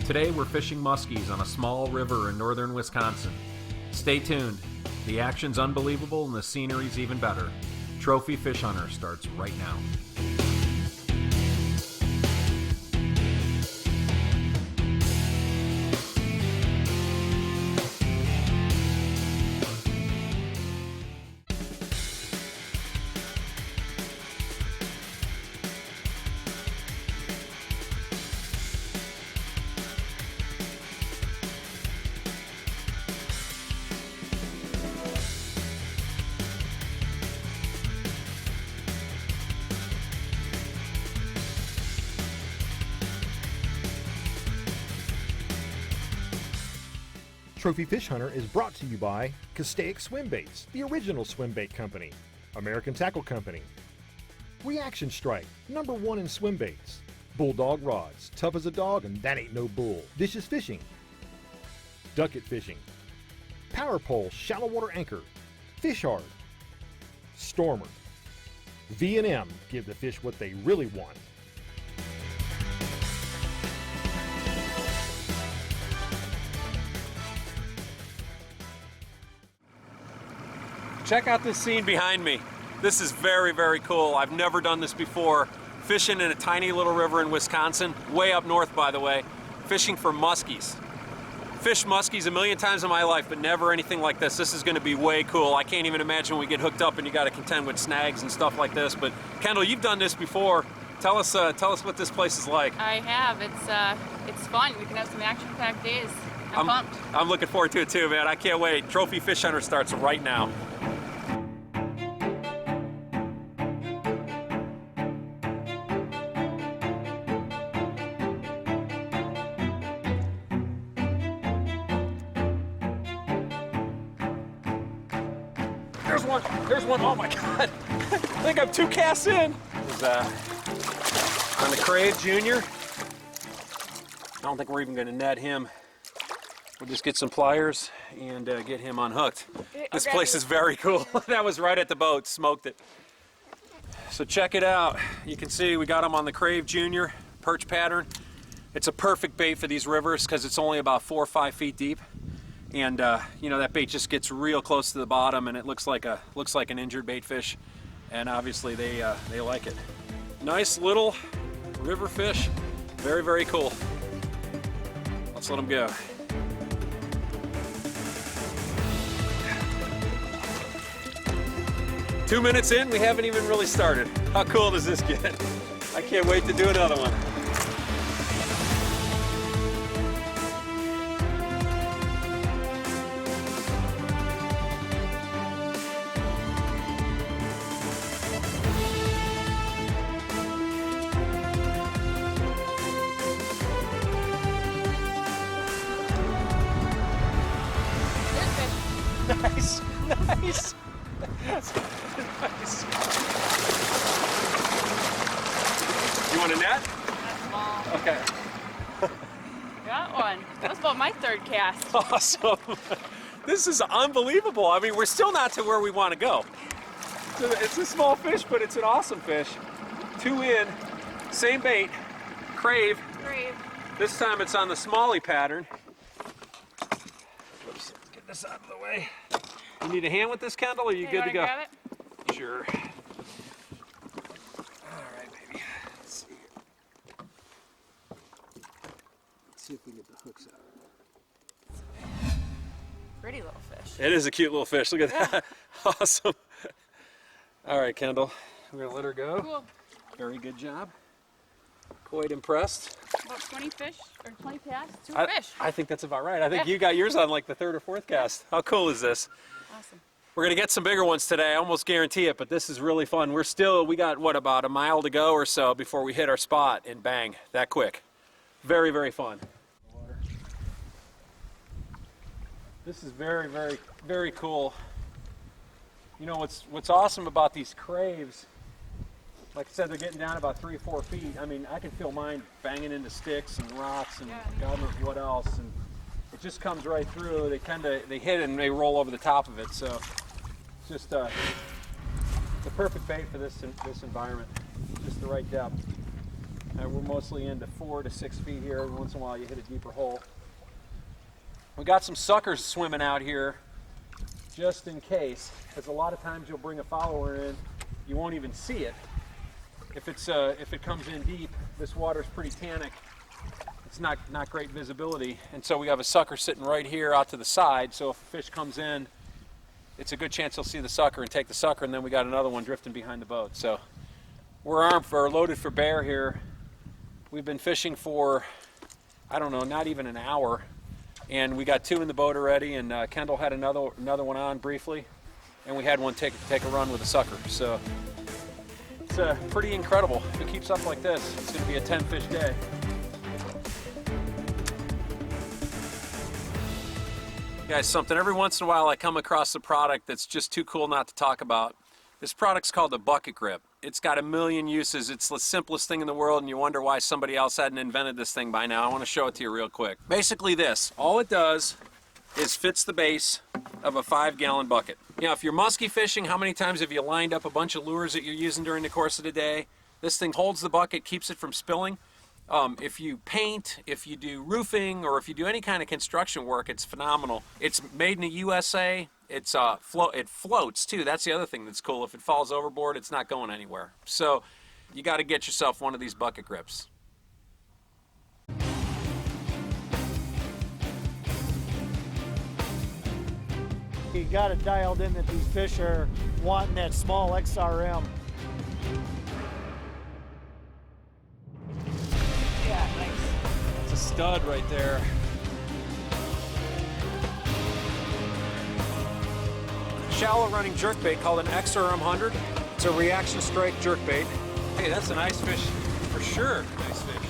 Today we're fishing muskies on a small river in northern Wisconsin. Stay tuned. The action's unbelievable and the scenery's even better. Trophy Fish Hunter starts right now. Trophy Fish Hunter is brought to you by Castaic Swim Baits, the original swim bait company, American Tackle Company, Reaction Strike, #1 in swim baits, Bulldog Rods, tough as a dog and that ain't no bull, Vicious Fishing, Duck It Fishing, Power Pole Shallow Water Anchor, Fish Hard, Stormer, V&M, give the fish what they really want. Check out this scene behind me. This is very, very cool. I've never done this before. Fishing in a tiny little river in Wisconsin, way up north by the way, fishing for muskies. Fished muskies a million times in my life, but never anything like this. This is gonna be way cool. I can't even imagine when we get hooked up and you gotta contend with snags and stuff like this, but Kendal, you've done this before. Tell us what this place is like. I have. It's fun. We can have some action-packed days. I'm pumped. I'm looking forward to it too, man. I can't wait. Trophy Fish Hunter starts right now. There's one, oh my God. I think I'm 2 casts in. It was on the Crave Junior. I don't think we're even gonna net him. We'll just get some pliers and get him unhooked. This place is very cool. That was right at the boat, smoked it. So check it out. You can see we got him on the Crave Junior perch pattern. It's a perfect bait for these rivers because it's only about 4 or 5 feet deep. And you know, that bait just gets real close to the bottom and it looks like an injured bait fish. And obviously they like it. Nice little river fish. Very, very cool. Let's let him go. Two minutes in, we haven't even really started. How cool does this get? I can't wait to do another one. Nice, nice. Nice. You want a net? That's small. Okay. Got one. That was about my 3rd cast. Awesome. This is unbelievable. I mean, we're still not to where we want to go. It's a small fish, but it's an awesome fish. 2 in, same bait, Crave. Crave. This time it's on the smallie pattern. Let's get this out of the way. You need a hand with this, Kendal, or are you good to go? Grab it? Sure. All right, baby. Let's see here. Let's see if we can get the hooks out. Pretty little fish. It is a cute little fish. Look at that. Awesome. All right, Kendal. We're going to let her go. Cool. Very good job. Quite impressed. About 20 fish, or 20 casts, 2 fish. I think that's about right. I think you got yours on like the 3rd or 4th cast. How cool is this? Awesome. We're gonna get some bigger ones today, I almost guarantee it, but this is really fun. We got, what, about a mile to go or so before we hit our spot, and bang, that quick. Very, very fun. This is very, very, very cool. You know, what's awesome about these Craves, like I said, they're getting down about 3 or 4 feet. I mean, I can feel mine banging into sticks and rocks and God knows what else, and it just comes right through. They hit it and they roll over the top of it. So it's just the perfect bait for this environment. Just the right depth. We're mostly into 4 to 6 feet here. Every once in a while you hit a deeper hole. We got some suckers swimming out here just in case, because a lot of times you'll bring a follower in, you won't even see it. If it comes in deep, this water's pretty tannic. It's not great visibility, and so we have a sucker sitting right here out to the side, so if a fish comes in, it's a good chance he'll see the sucker and take the sucker, and then we got another one drifting behind the boat. So we're loaded for bear here. We've been fishing for, I don't know, not even an hour, and we got 2 in the boat already, and Kendal had another one on briefly, and we had one take a run with a sucker. So it's pretty incredible. If it keeps up like this, it's going to be a 10-fish day. Guys, something every once in a while I come across a product that's just too cool not to talk about. This product's called the bucket grip. It's got a million uses. It's the simplest thing in the world, and you wonder why somebody else hadn't invented this thing by now. I want to show it to you real quick. Basically this, all it does is fits the base of a 5-gallon bucket. You know, if you're musky fishing, how many times have you lined up a bunch of lures that you're using during the course of the day? This thing holds the bucket, keeps it from spilling. If you paint, if you do roofing, or if you do any kind of construction work, it's phenomenal. It's made in the USA. It floats too. That's the other thing that's cool. If it falls overboard, it's not going anywhere. So you got to get yourself one of these bucket grips. You got it dialed in that these fish are wanting that small XRM. Yeah, nice. It's a stud right there. Shallow running jerkbait called an XRM 100. It's a reaction strike jerkbait. Hey, that's a nice fish for sure. Nice fish.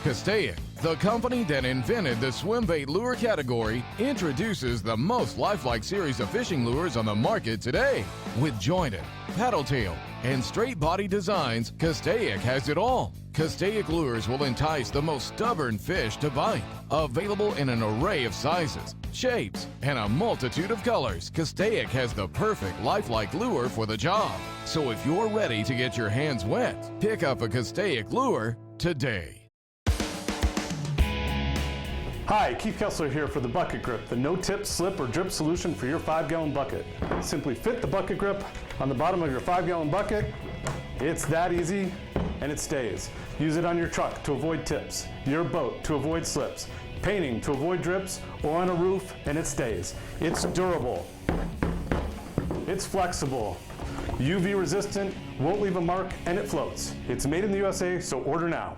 Castaic, the company that invented the swim bait lure category, introduces the most lifelike series of fishing lures on the market today. With jointed, paddle tail, and straight body designs, Castaic has it all. Castaic lures will entice the most stubborn fish to bite. Available in an array of sizes, shapes, and a multitude of colors, Castaic has the perfect lifelike lure for the job. So if you're ready to get your hands wet, pick up a Castaic lure today. Hi, Keith Kessler here for the Bucket Grip, the no-tip, slip, or drip solution for your 5-gallon bucket. Simply fit the bucket grip on the bottom of your 5-gallon bucket. It's that easy, and it stays. Use it on your truck to avoid tips, your boat to avoid slips, painting to avoid drips, or on a roof, and it stays. It's durable. It's flexible. UV resistant, won't leave a mark, and it floats. It's made in the USA, so order now.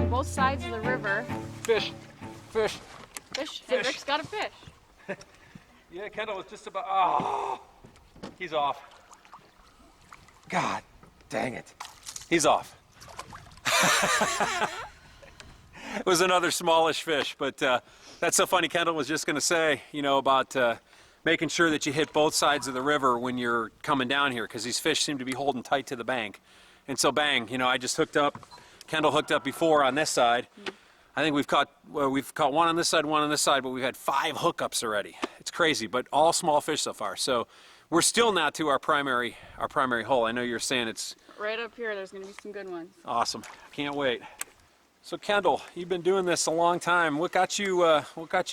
Both sides of the river. Fish. Fish. Fish. And Rick's got a fish. Yeah, Kendal was just about, oh, he's off. God dang it. He's off. It was another smallish fish, but that's so funny. Kendal was just going to say, you know, about making sure that you hit both sides of the river when you're coming down here, because these fish seem to be holding tight to the bank. And so bang, you know, I just hooked up. Kendal hooked up before on this side. I think we've caught one on this side, one on this side, but we've had 5 hookups already. It's crazy, but all small fish so far. So we're still not to our primary hole. I know you're saying it's Right up here, there's going to be some good ones. awesome. Can't wait. So Kendal, you've been doing this a long time. What got you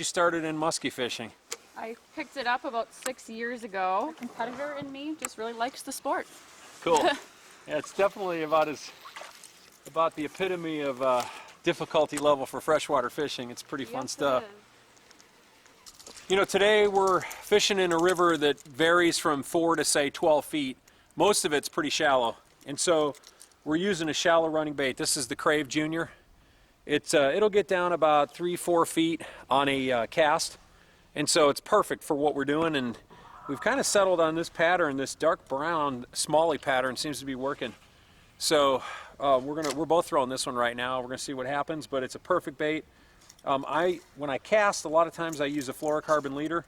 started in musky fishing? I picked it up about 6 years ago. A competitor in me just really likes the sport. Cool. Yeah, it's definitely about the epitome of difficulty level for freshwater fishing. It's pretty fun stuff. You know, today we're fishing in a river that varies from 4 to say 12 feet. Most of it's pretty shallow, and so we're using a shallow running bait. This is the Crave Junior. It'll get down about 3-4 feet on a cast, and so it's perfect for what we're doing. And we've kind of settled on this pattern. This dark brown smallie pattern seems to be working. So we're both throwing this one right now. We're gonna see what happens, but it's a perfect bait. When I cast, a lot of times I use a fluorocarbon leader.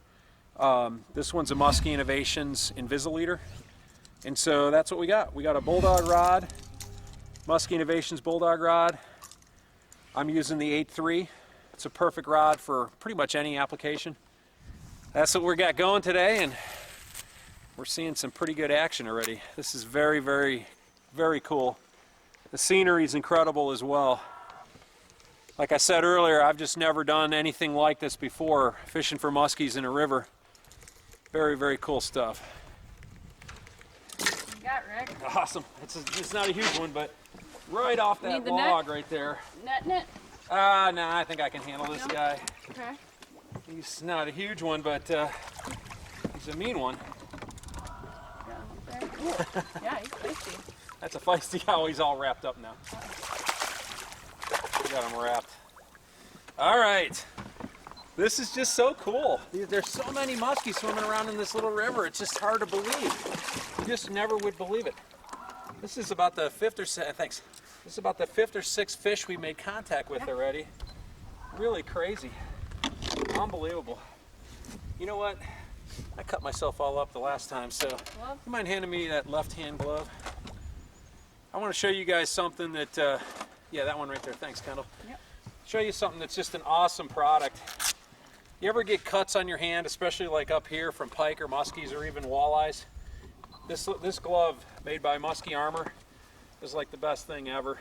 This one's a Musky Innovations Invisileader, and so that's what we got. We got a bulldog rod Musky Innovations Bulldog rod. I'm using the 8.3. It's a perfect rod for pretty much any application. That's what we got going today, and we're seeing some pretty good action already. This is very, very, very cool. The scenery is incredible as well. Like I said earlier, I've just never done anything like this before, fishing for muskies in a river. Very, very cool stuff. You got Rick. Awesome. It's not a huge one, but right off that log right there. Net. No, I think I can handle this guy. Okay. He's not a huge one, but he's a mean one. Yeah, he's feisty. That's a feisty cow. He's all wrapped up now. We got him wrapped. All right. This is just so cool. There's so many muskies swimming around in this little river. It's just hard to believe. You just never would believe it. This is about the fifth or sixth fish we made contact with already. Really crazy. Unbelievable. You know what? I cut myself all up the last time, so you mind handing me that left-hand glove? I want to show you guys something that, yeah, that one right there. Thanks, Kendall. Yep. Show you something that's just an awesome product. You ever get cuts on your hand, especially like up here from pike or muskies or even walleyes? This glove made by Musky Armor is like the best thing ever.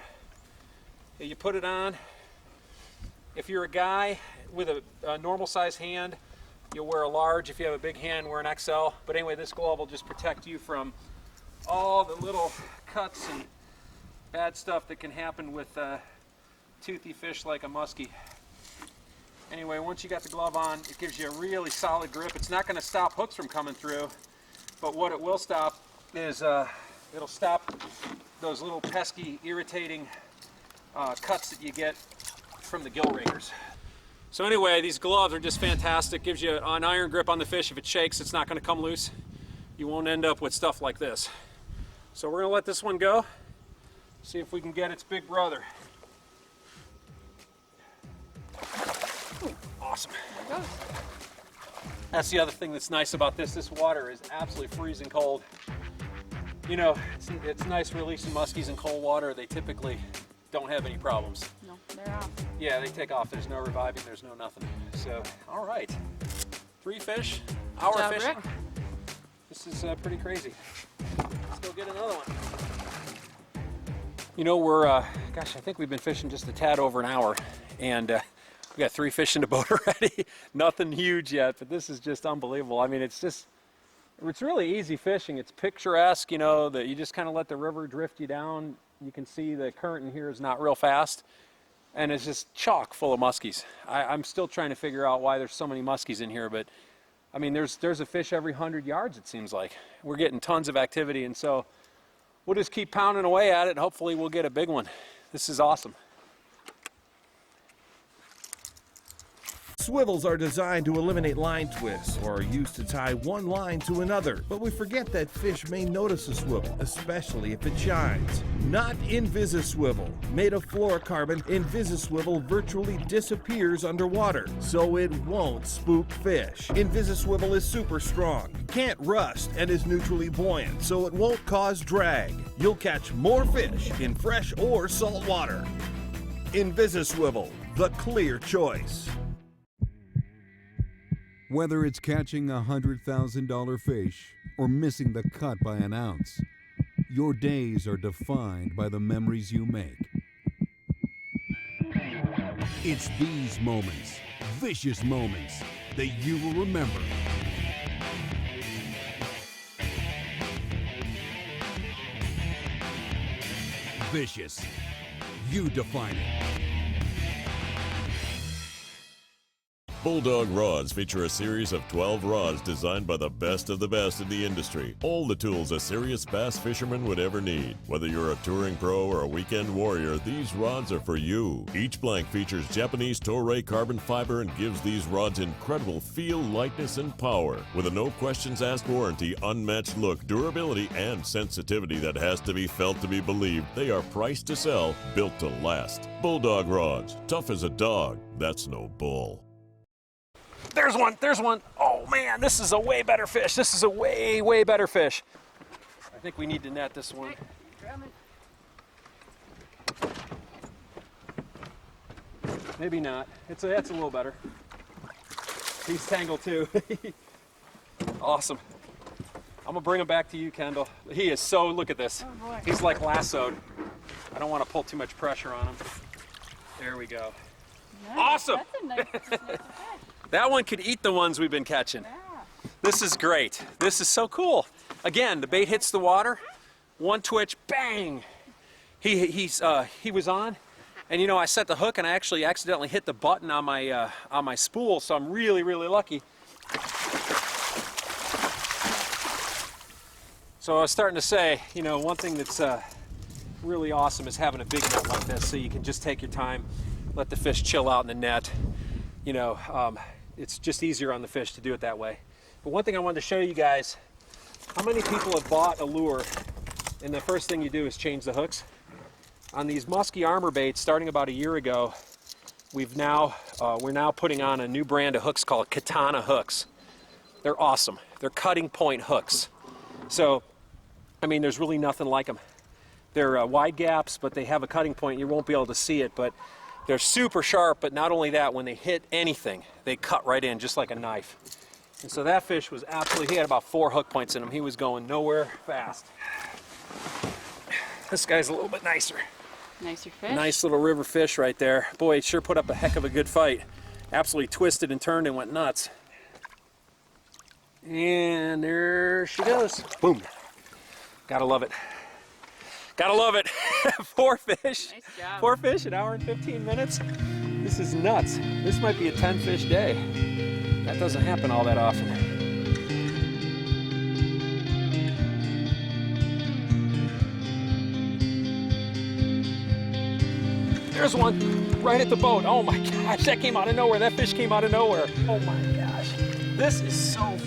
You put it on. If you're a guy with a normal size hand, you'll wear a large. If you have a big hand, wear an XL. But anyway, this glove will just protect you from all the little cuts and bad stuff that can happen with toothy fish like a muskie. Anyway, once you got the glove on, it gives you a really solid grip. It's not going to stop hooks from coming through, but what it will stop is it'll stop those little pesky, irritating cuts that you get from the gill rakers. So anyway, these gloves are just fantastic. Gives you an iron grip on the fish. If it shakes, it's not going to come loose. You won't end up with stuff like this. So we're going to let this one go. See if we can get its big brother. Awesome. There it goes. That's the other thing that's nice about this. This water is absolutely freezing cold. You know, it's nice releasing muskies in cold water. They typically don't have any problems. No, they're off. Yeah, they take off. There's no reviving. There's no nothing. So, all right. 3 fish, hour Good job, fishing. Rick. This is pretty crazy. Let's go get another one. You know, we're, gosh, I think we've been fishing just a tad over an hour, and we got 3 fish in the boat already. Nothing huge yet, but this is just unbelievable. I mean, it's really easy fishing. It's picturesque, you know, that you just kind of let the river drift you down. You can see the current in here is not real fast, and it's just chock full of muskies. I'm still trying to figure out why there's so many muskies in here, but I mean, there's a fish every 100 yards, it seems like. We're getting tons of activity, and so we'll just keep pounding away at it, and hopefully we'll get a big one. This is awesome. Swivels are designed to eliminate line twists or are used to tie one line to another, but we forget that fish may notice a swivel, especially if it shines. Not Invisiswivel. Made of fluorocarbon, Invisiswivel virtually disappears underwater, so it won't spook fish. Invisiswivel is super strong, can't rust, and is neutrally buoyant, so it won't cause drag. You'll catch more fish in fresh or salt water. Invisiswivel, the clear choice. Whether it's catching a $100,000 fish or missing the cut by an ounce, your days are defined by the memories you make. It's these moments, vicious moments, that you will remember. Vicious. You define it. Bulldog rods feature a series of 12 rods designed by the best of the best in the industry. All the tools a serious bass fisherman would ever need. Whether you're a touring pro or a weekend warrior, these rods are for you. Each blank features Japanese Toray carbon fiber and gives these rods incredible feel, lightness, and power. With a no questions asked warranty, unmatched look, durability, and sensitivity that has to be felt to be believed, they are priced to sell, built to last. Bulldog rods, tough as a dog. That's no bull. There's one. Oh man, this is a way better fish. This is a way better fish. I think we need to net this one. Maybe not. That's a little better. He's tangled too. Awesome. I'm gonna bring him back to you, Kendall. He is so, look at this. Oh boy. He's like lassoed. I don't want to pull too much pressure on him. There we go. Nice. Awesome. That's a nice fish. That one could eat the ones we've been catching. Yeah. This is great. This is so cool. Again, the bait hits the water, one twitch, bang. He was on, and you know, I set the hook and I actually accidentally hit the button on my spool, so I'm really, really lucky. So I was starting to say, you know, one thing that's really awesome is having a big net like this, so you can just take your time, let the fish chill out in the net. You know, it's just easier on the fish to do it that way. But one thing I wanted to show you guys, how many people have bought a lure and the first thing you do is change the hooks? On these musky armor baits, starting about a year ago, we're now putting on a new brand of hooks called Katana hooks. They're awesome. They're cutting point hooks. So, I mean, there's really nothing like them. They're wide gaps, but they have a cutting point. You won't be able to see it, but they're super sharp. But not only that, when they hit anything, they cut right in, just like a knife. And so that fish was absolutely, he had about 4 hook points in him. He was going nowhere fast. This guy's a little bit nicer. Nicer fish. Nice little river fish right there. Boy, he sure put up a heck of a good fight. Absolutely twisted and turned and went nuts. And there she goes. Boom. Gotta love it. Gotta love it. 4 fish. Nice job. 4 fish, an hour and 15 minutes. This is nuts. This might be a 10 fish day. That doesn't happen all that often. There's one right at the boat. Oh my gosh, that came out of nowhere. That fish came out of nowhere. Oh my gosh. This is so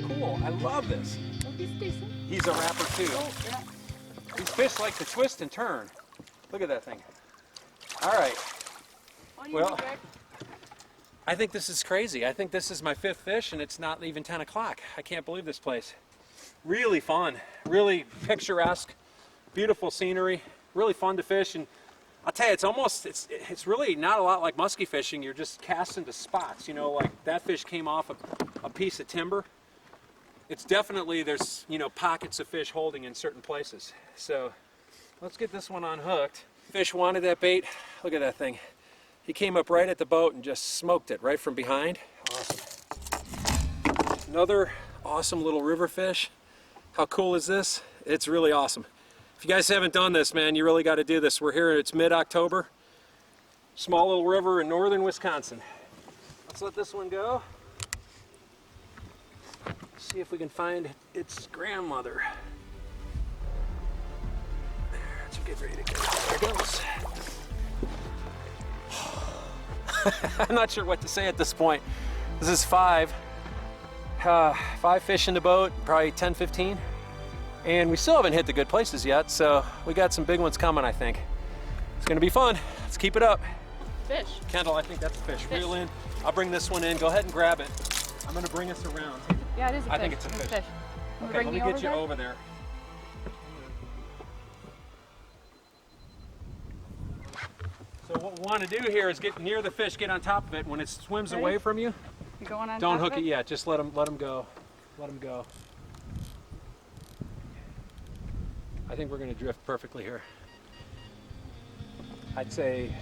cool. I love this. Oh, he's decent. He's a wrapper too. Oh, yeah. These fish like to twist and turn. Look at that thing. All right. What do you Well, think, Greg? I think this is crazy. I think this is my 5th fish and it's not even 10 o'clock. I can't believe this place. Really fun, really picturesque, beautiful scenery, really fun to fish. And I'll tell you, it's really not a lot like musky fishing. You're just casting to spots, you know, like that fish came off a piece of timber. It's definitely, there's, you know, pockets of fish holding in certain places. So let's get this one unhooked. Fish wanted that bait. Look at that thing. He came up right at the boat and just smoked it right from behind. Awesome. Another awesome little river fish. How cool is this? It's really awesome. If you guys haven't done this, man, you really got to do this. We're here, it's mid-October. Small little river in northern Wisconsin. Let's let this one go. See if we can find its grandmother. Let's get ready to go. There it goes. I'm not sure what to say at this point. This is 5 fish in the boat, probably 10, 15. And we still haven't hit the good places yet, so we got some big ones coming, I think. It's gonna be fun. Let's keep it up. Fish. Kendall, I think that's a fish. Reel in. I'll bring this one in. Go ahead and grab it. I'm gonna bring us around. Yeah, it is a fish. I think it's a fish. Okay, let me get you over there. So what we want to do here is get near the fish, get on top of it. When it swims away from you, You going on don't top hook of it yet. Just let him go. Let him go. I think we're going to drift perfectly here. I'd say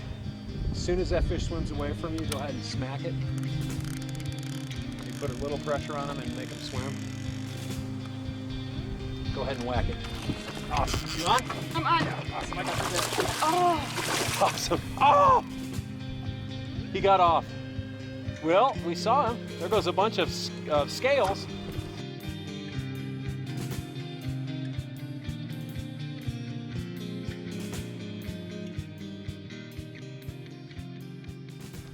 as soon as that fish swims away from you, go ahead and smack it. You put a little pressure on him and make him swim. Go ahead and whack it. Awesome. You on? I'm on. Awesome. I got you there. Oh, Awesome. Oh! He got off. Well, we saw him. There goes a bunch of scales.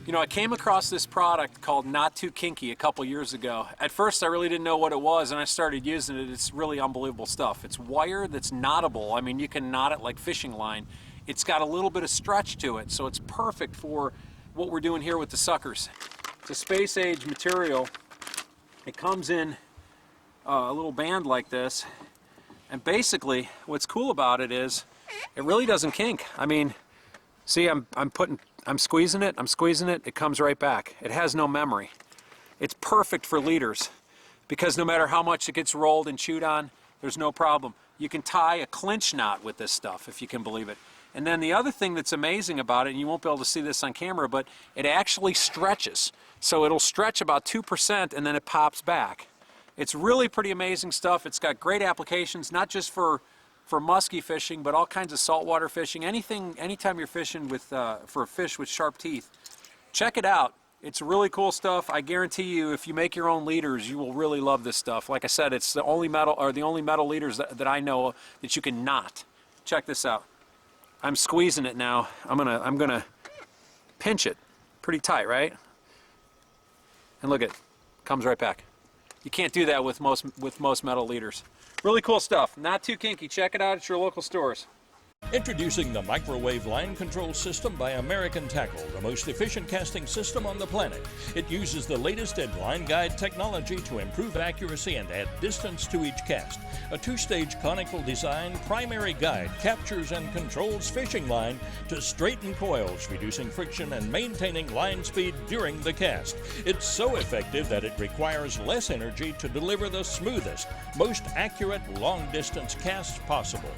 You know, I came across this product called Not Too Kinky a couple years ago. At first, I really didn't know what it was, and I started using it. It's really unbelievable stuff. It's wire that's knottable. I mean, you can knot it like fishing line. It's got a little bit of stretch to it, so it's perfect for what we're doing here with the suckers. It's a space-age material. It comes in a little band like this, and basically, what's cool about it is it really doesn't kink. I mean, see, I'm putting I'm squeezing it, it comes right back. It has no memory. It's perfect for leaders because no matter how much it gets rolled and chewed on, there's no problem. You can tie a clinch knot with this stuff, if you can believe it. And then the other thing that's amazing about it, and you won't be able to see this on camera, but it actually stretches. So it'll stretch about 2% and then it pops back. It's really pretty amazing stuff. It's got great applications, not just for musky fishing, but all kinds of saltwater fishing. Anytime you're fishing with for a fish with sharp teeth, check it out. It's really cool stuff. I guarantee you, if you make your own leaders, you will really love this stuff. Like I said, it's the only metal leaders that I know that you can knot. Check this out. I'm squeezing it now. I'm gonna pinch it pretty tight, right? And look, it comes right back. You can't do that with most metal leaders. Really cool stuff. Not too kinky. Check it out at your local stores. Introducing the Microwave Line Control System by American Tackle, the most efficient casting system on the planet. It uses the latest in line guide technology to improve accuracy and add distance to each cast. A two-stage conical design primary guide captures and controls fishing line to straighten coils, reducing friction and maintaining line speed during the cast. It's so effective that it requires less energy to deliver the smoothest, most accurate long-distance casts possible.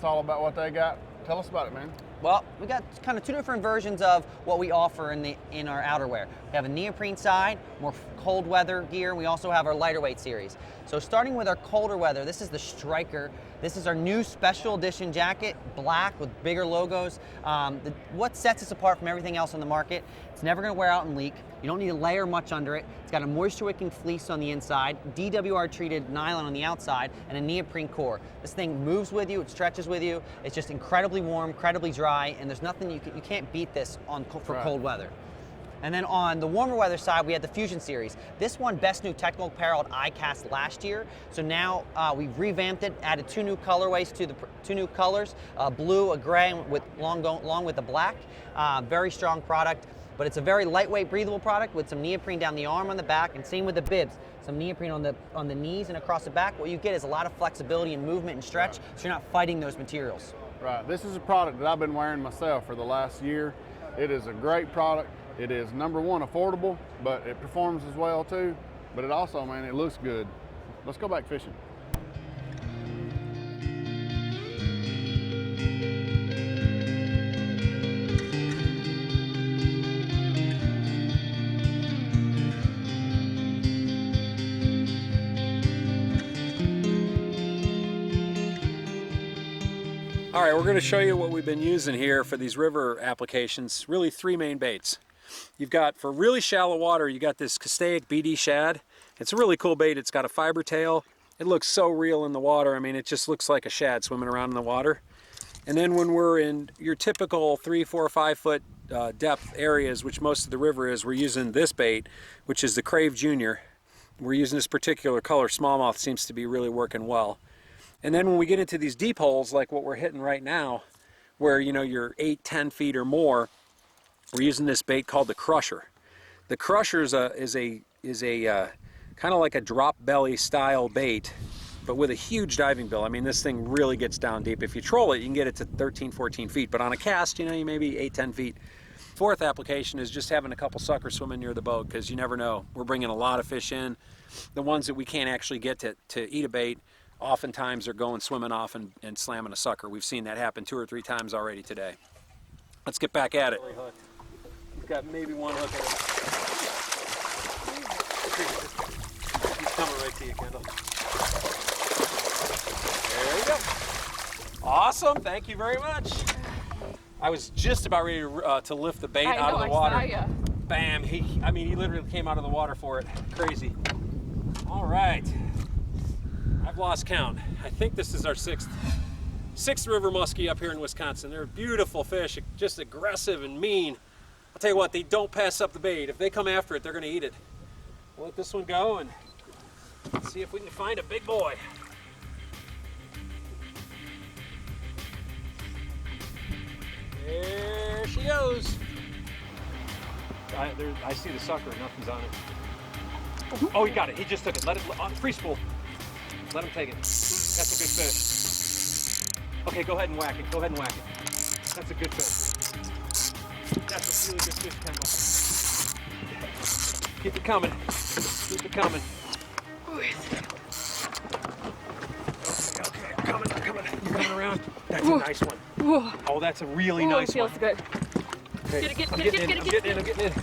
It's all about what they got. Tell us about it, man. Well, we got kind of two different versions of what we offer in our outerwear. We have a neoprene side, more cold weather gear, and we also have our lighter weight series. So starting with our colder weather, this is the Striker. This is our new special edition jacket, black with bigger logos. What sets us apart from everything else on the market, it's never gonna wear out and leak. You don't need to layer much under it. It's got a moisture wicking fleece on the inside, DWR treated nylon on the outside, and a neoprene core. This thing moves with you, it stretches with you. It's just incredibly warm, incredibly dry, and there's nothing, you can't beat this for cold weather. And then on the warmer weather side, we had the Fusion series. This one, best new technical apparel at ICAST last year. So now we've revamped it, added two new colorways to the two new colors, blue, a gray, along with the black. Very strong product, but it's a very lightweight, breathable product with some neoprene down the arm, on the back, and same with the bibs. Some neoprene on the knees and across the back. What you get is a lot of flexibility and movement and stretch, so you're not fighting those materials. Right. This is a product that I've been wearing myself for the last year. It is a great product. It is, number one, affordable, but it performs as well too. But it also, man, it looks good. Let's go back fishing. All right, we're going to show you what we've been using here for these river applications. Really three main baits. You've got, for really shallow water, you got this Castaic BD shad. It's a really cool bait. It's got a fiber tail. It looks so real in the water. I mean, it just looks like a shad swimming around in the water. And then when we're in your typical 3, 4, 5 foot depth areas, which most of the river is, we're using this bait, which is the Crave Junior. We're using this particular color. Smallmouth seems to be really working well. And then when we get into these deep holes, like what we're hitting right now, where you're 8, 10 feet or more, we're using this bait called the Crusher. The Crusher is a kind of like a drop belly style bait, but with a huge diving bill. I mean, this thing really gets down deep. If you troll it, you can get it to 13, 14 feet, but on a cast, you may be 8, 10 feet. Fourth application is just having a couple suckers swimming near the boat, because you never know. We're bringing a lot of fish in. The ones that we can't actually get to eat a bait, oftentimes they're going swimming off and slamming a sucker. We've seen that happen 2 or 3 times already today. Let's get back at it. He's got maybe one hook in it. He's coming right to you, Kendall. There you go. Awesome, thank you very much. I was just about ready to lift the bait out of the water. I saw ya. Bam, he literally came out of the water for it. Crazy. All right, I've lost count. I think this is our sixth river muskie up here in Wisconsin. They're beautiful fish, just aggressive and mean. I'll tell you what, they don't pass up the bait. If they come after it, they're gonna eat it. We'll let this one go and see if we can find a big boy. There she goes. I see the sucker, nothing's on it. Oh, he got it, he just took it. Let it, free spool. Let him take it. That's a good fish. Okay, go ahead and whack it, go ahead and whack it. That's a good fish. That's a really good fish, Kendall. Keep it coming, keep it coming. Okay, I'm coming. You're coming around. That's a nice one. Oh, that's a really nice one. Feels good. Okay. Get I'm getting in.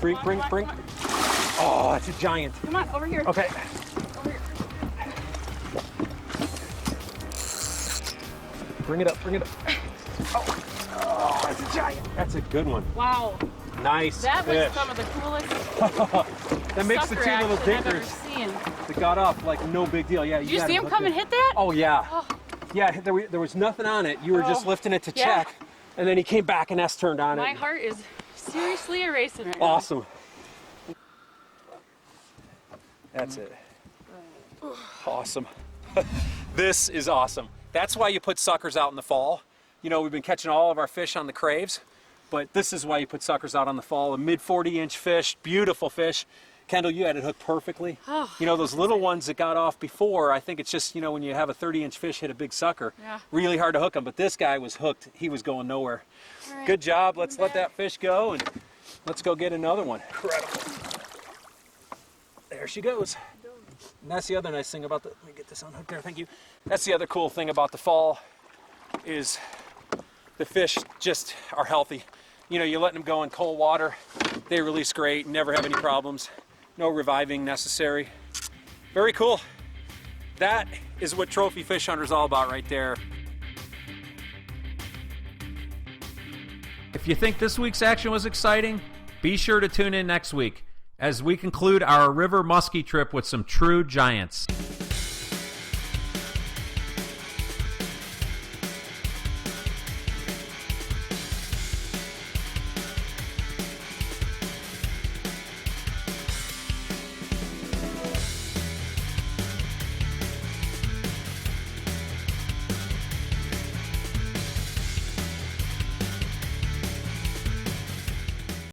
Bring. Oh, that's a giant. Come on, over here. Okay. Over here. Bring it up. Oh, that's a giant. That's a good one. Wow. Nice That fish. was some of the coolest That makes the sucker 2 little action I've ever dinkers seen. that got up like no big deal. Yeah. Did you see him come and hit that? Oh yeah. Oh. Yeah, there was nothing on it. You were just lifting it to Yeah. check, and then he came back and S turned on My it. heart is seriously erasing right now. Awesome. That's it. Awesome. This is awesome. That's why you put suckers out in the fall. You know, we've been catching all of our fish on the craves, but this is why you put suckers out on the fall. A mid 40-inch fish, beautiful fish. Kendall, you had it hooked perfectly. Oh, you know, those little ones that got off before, I think it's just, you know, when you have a 30-inch fish hit a big sucker, really hard to hook them, but this guy was hooked. He was going nowhere. Right. Good job. Let's let that fish go, and let's go get another one. Incredible. There she goes. And that's the other nice thing about let me get this unhooked there, thank you. That's the other cool thing about the fall is the fish just are healthy. You know, you let them go in cold water, they release great, never have any problems. No reviving necessary. Very cool. That is what Trophy Fish Hunter is all about right there. If you think this week's action was exciting, be sure to tune in next week as we conclude our river muskie trip with some true giants.